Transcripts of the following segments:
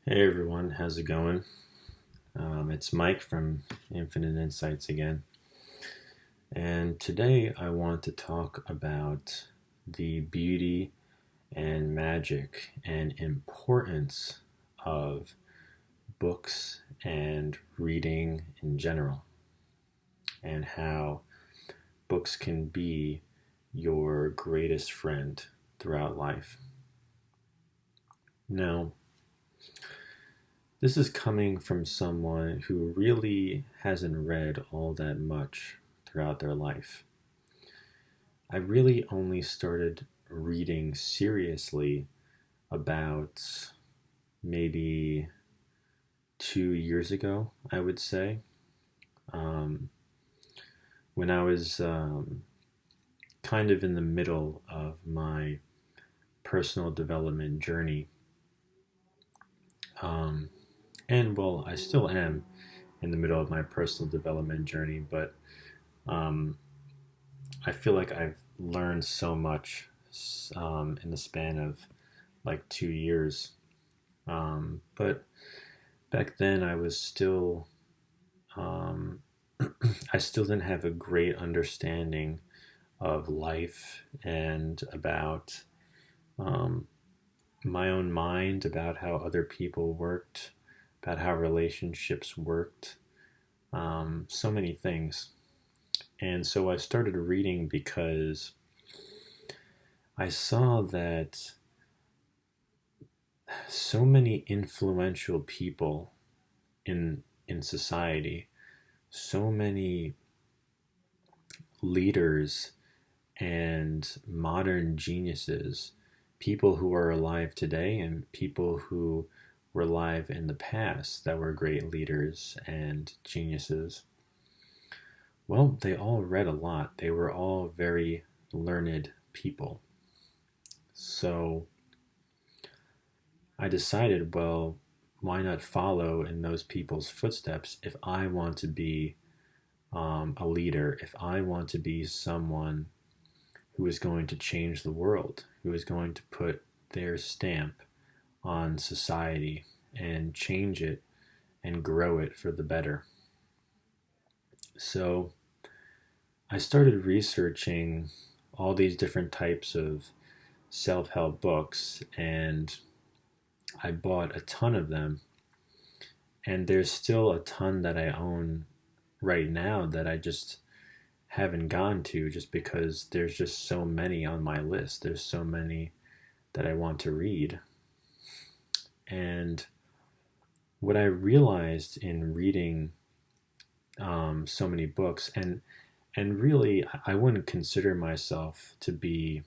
Hey everyone, how's it going? It's Mike from Infinite Insights again, and today I want to talk about the beauty and magic and importance of books and reading in general, and how books can be your greatest friend throughout life. Now, this is coming from someone who really hasn't read all that much throughout their life. I really only started reading seriously about maybe 2 years ago, I would say, um, when I was kind of in the middle of my personal development journey. Um, and well, I still am in the middle of my personal development journey, but um, I feel like I've learned so much in the span of like 2 years. But back then, I was still, um, I still didn't have a great understanding of life and about um, my own mind, about how other people worked, about how relationships worked, so many things. And so I started reading because I saw that so many influential people in society, so many leaders and modern geniuses, people who are alive today and people who were alive in the past that were great leaders and geniuses. Well, they all read a lot. They were all very learned people. So I decided, well, why not follow in those people's footsteps if I want to be a leader, if I want to be someone who is going to change the world, who is going to put their stamp on society and change it and grow it for the better. So I started researching all these different types of self help books, and I bought a ton of them. And there's still a ton that I own right now that I just haven't gone to just because there's just so many on my list. There's so many that I want to read. And what I realized in reading so many books, and really, I wouldn't consider myself to be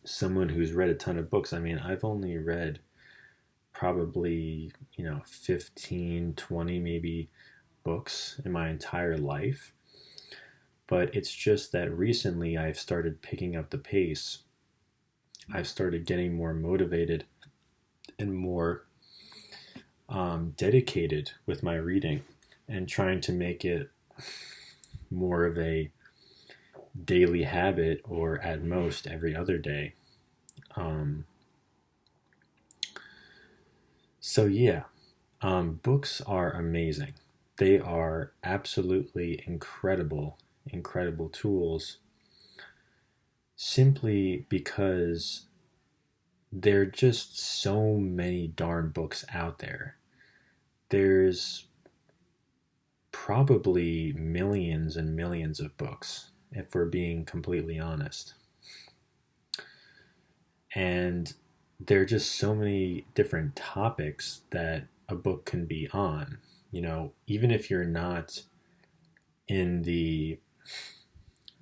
someone who's read a ton of books. I mean, I've only read probably, 15, 20 maybe books in my entire life. But it's just that recently I've started picking up the pace. I've started getting more motivated and more dedicated with my reading and trying to make it more of a daily habit or at most every other day. Um, so, yeah, books are amazing. They are absolutely incredible, incredible tools simply because there are just so many darn books out there. There's probably millions and millions of books, if we're being completely honest. And there are just so many different topics that a book can be on. Even if you're not in the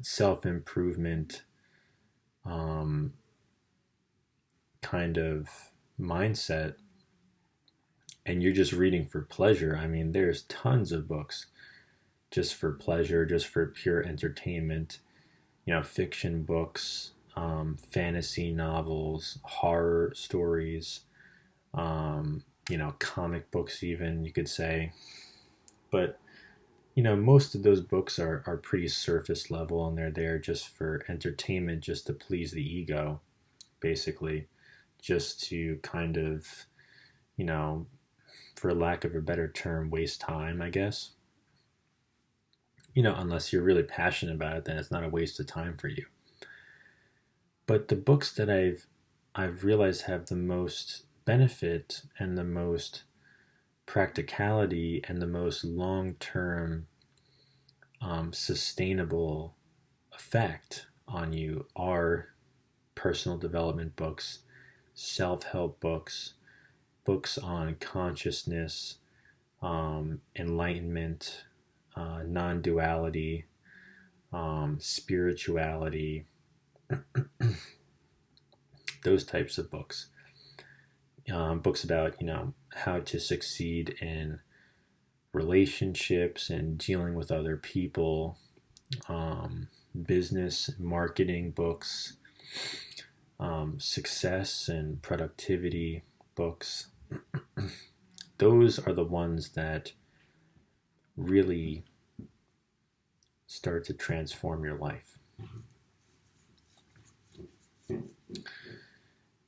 self improvement um, kind of mindset and you're just reading for pleasure, I mean, there's tons of books just for pleasure, just for pure entertainment. Fiction books, fantasy novels, horror stories, comic books, even you could say. But most of those books are pretty surface level, and they're there just for entertainment, just to please the ego, basically, just to kind of you know, for lack of a better term, waste time, I guess. Unless you're really passionate about it, then it's not a waste of time for you. But the books that I've realized have the most benefit and the most practicality and the most long-term sustainable effect on you are personal development books, self-help books, books on consciousness, enlightenment, non-duality, spirituality, those types of books. Books about how to succeed in relationships and dealing with other people, business marketing books, success and productivity books. Those are the ones that really start to transform your life.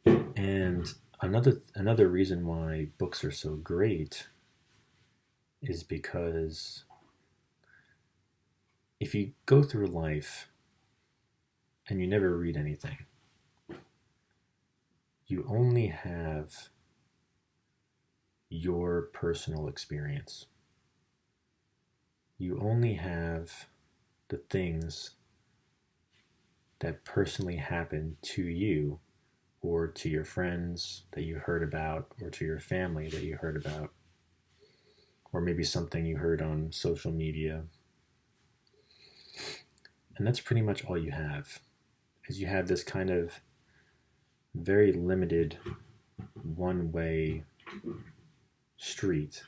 And another reason why books are so great is because if you go through life and you never read anything, you only have your personal experience. You only have the things that personally happened to you or to your friends that you heard about or to your family that you heard about, or maybe something you heard on social media. And that's pretty much all you have, is you have this kind of very limited one-way street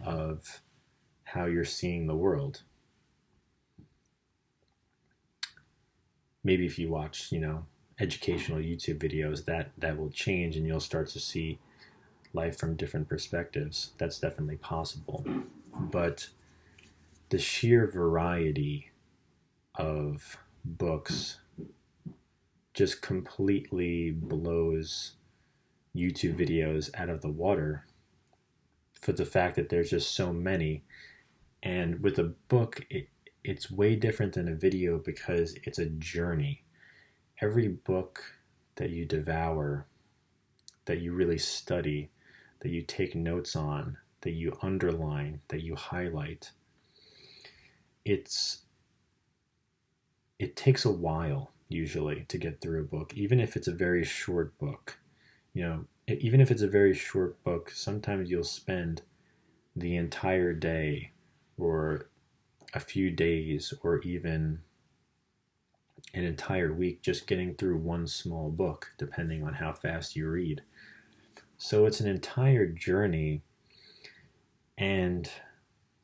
of how you're seeing the world. Maybe if you watch, educational YouTube videos, that will change and you'll start to see life from different perspectives. That's definitely possible. But the sheer variety of books just completely blows YouTube videos out of the water for the fact that there's just so many. And with a book, it's way different than a video because it's a journey. Every book that you devour, that you really study, that you take notes on, that you underline, that you highlight, it takes a while usually to get through a book, even if it's a very short book. Even if it's a very short book, sometimes you'll spend the entire day or a few days or even an entire week just getting through one small book, depending on how fast you read. So it's an entire journey, and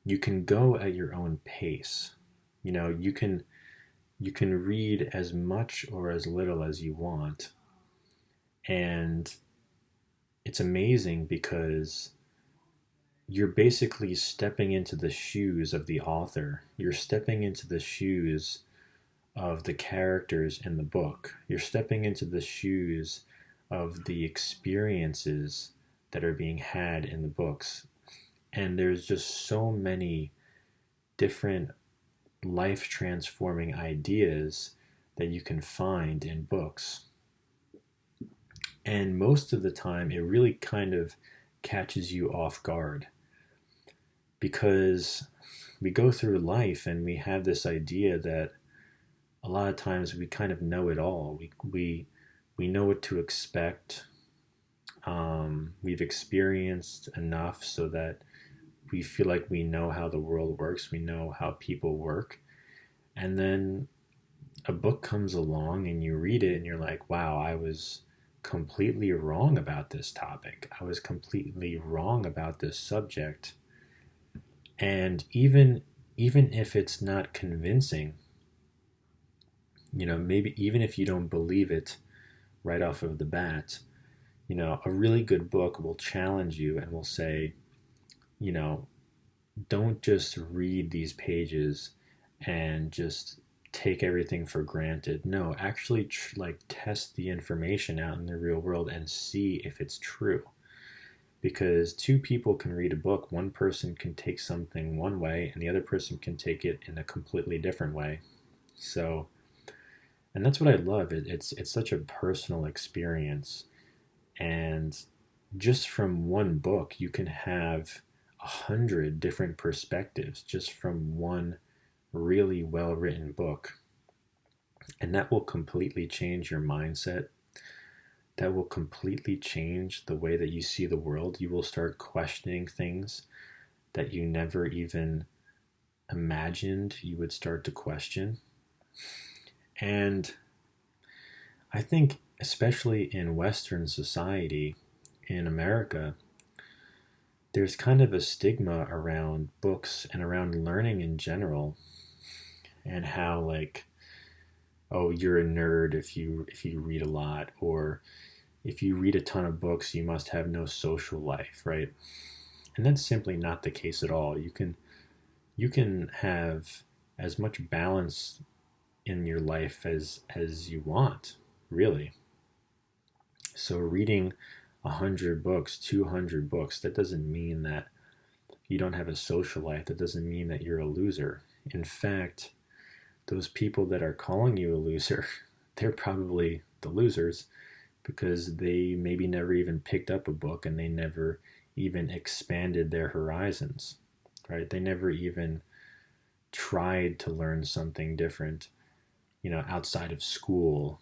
you can go at your own pace. You can read as much or as little as you want. And it's amazing because you're basically stepping into the shoes of the author. You're stepping into the shoes of the characters in the book. You're stepping into the shoes of the experiences that are being had in the books. And there's just so many different life-transforming ideas that you can find in books. And most of the time, it really kind of catches you off guard, because we go through life and we have this idea that a lot of times we kind of know it all. We know what to expect. We've experienced enough so that we feel like we know how the world works. We know how people work. And then a book comes along and you read it and you're like, wow, I was completely wrong about this topic. I was completely wrong about this subject. And even if it's not convincing, maybe even if you don't believe it right off of the bat, a really good book will challenge you and will say, don't just read these pages and just take everything for granted. No, actually test the information out in the real world and see if it's true. because two people can read a book. One person can take something one way and the other person can take it in a completely different way. So, and that's what I love. It's such a personal experience, and just from one book you can have 100 different perspectives just from one really well written book. And that will completely change your mindset. That will completely change the way that you see the world. You will start questioning things that you never even imagined you would start to question. And I think, especially in Western society, in America, there's kind of a stigma around books and around learning in general, and how, like, oh, you're a nerd if you read a lot, or if you read a ton of books, you must have no social life, right? And that's simply not the case at all. You can have as much balance in your life as you want, really. So reading 100 books, 200 books, that doesn't mean that you don't have a social life. That doesn't mean that you're a loser. In fact, those people that are calling you a loser, they're probably the losers, because they maybe never even picked up a book and they never even expanded their horizons, right? They never even tried to learn something different, outside of school,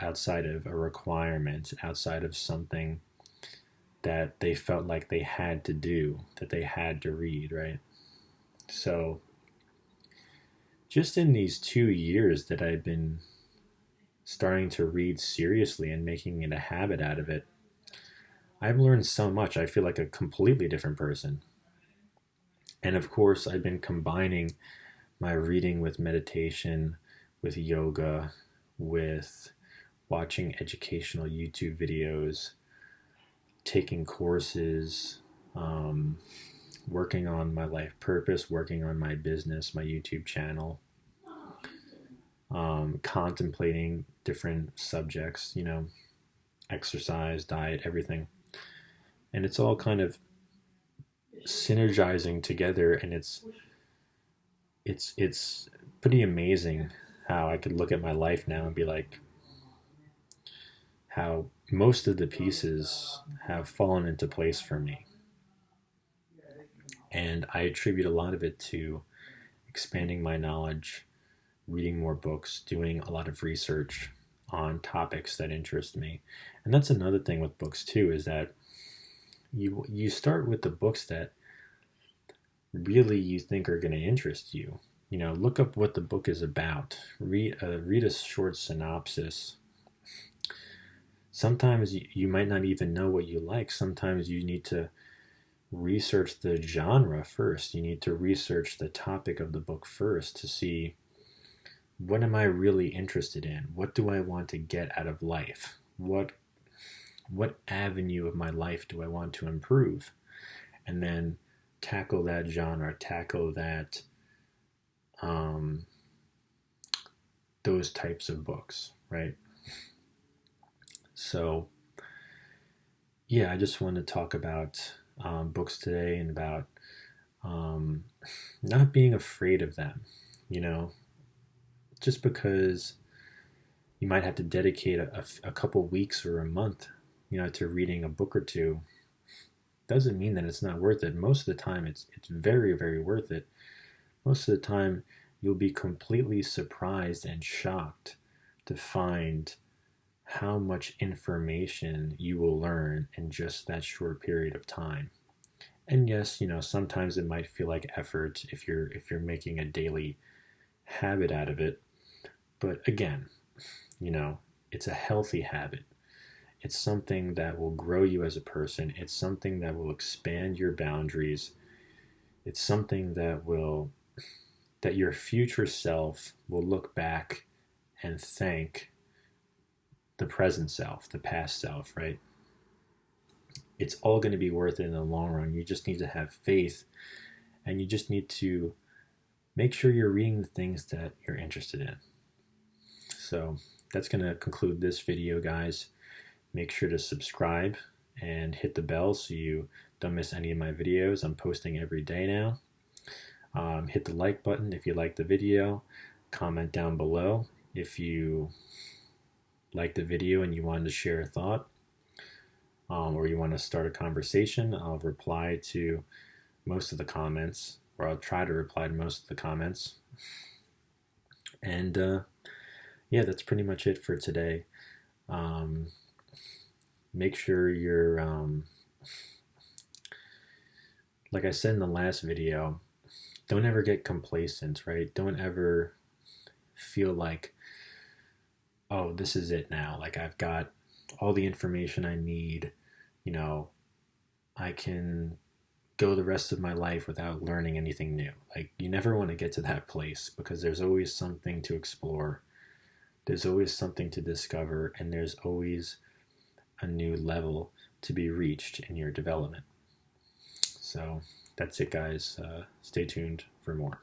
outside of a requirement, outside of something that they felt like they had to do, that they had to read, right? So, just in these 2 years that I've been starting to read seriously and making it a habit out of it, I've learned so much. I feel like a completely different person. And of course, I've been combining my reading with meditation, with yoga, with watching educational YouTube videos, taking courses, working on my life purpose, working on my business, my YouTube channel, contemplating different subjects, exercise, diet, everything. And it's all kind of synergizing together, and it's pretty amazing how I could look at my life now and be like, how most of the pieces have fallen into place for me. And I attribute a lot of it to expanding my knowledge, reading more books, doing a lot of research on topics that interest me. And that's another thing with books too, is that you start with the books that really you think are going to interest you. Look up what the book is about. Read a short synopsis. Sometimes you might not even know what you like. Sometimes you need to research the genre first. You need to research the topic of the book first to see, what am I really interested in? What do I want to get out of life? What avenue of my life do I want to improve? And then tackle that genre, tackle that those types of books, right? So yeah, I just want to talk about books today, and about not being afraid of them. Just because you might have to dedicate a couple weeks or a month, to reading a book or two, doesn't mean that it's not worth it. Most of the time, it's very, very worth it. Most of the time, you'll be completely surprised and shocked to find how much information you will learn in just that short period of time. And yes, sometimes it might feel like effort if you're making a daily habit out of it. But again, it's a healthy habit. It's something that will grow you as a person. It's something that will expand your boundaries. It's something that your future self will look back and thank the present self, the past self, right? It's all going to be worth it in the long run. You just need to have faith, and you just need to make sure you're reading the things that you're interested in. So that's going to conclude this video, guys. Make sure to subscribe and hit the bell so you don't miss any of my videos. I'm posting every day now. Hit the like button if you like the video. Comment down below if you like the video and you wanted to share a thought, or you want to start a conversation. I'll reply to most of the comments, or I'll try to reply to most of the comments. And yeah, that's pretty much it for today. Make sure you're, like I said in the last video, don't ever get complacent, right? Don't ever feel like, oh, this is it now. Like I've got all the information I need, you know, I can go the rest of my life without learning anything new. Like you never want to get to that place, because there's always something to explore. There's always something to discover, and there's always a new level to be reached in your development. So that's it, guys. Stay tuned for more.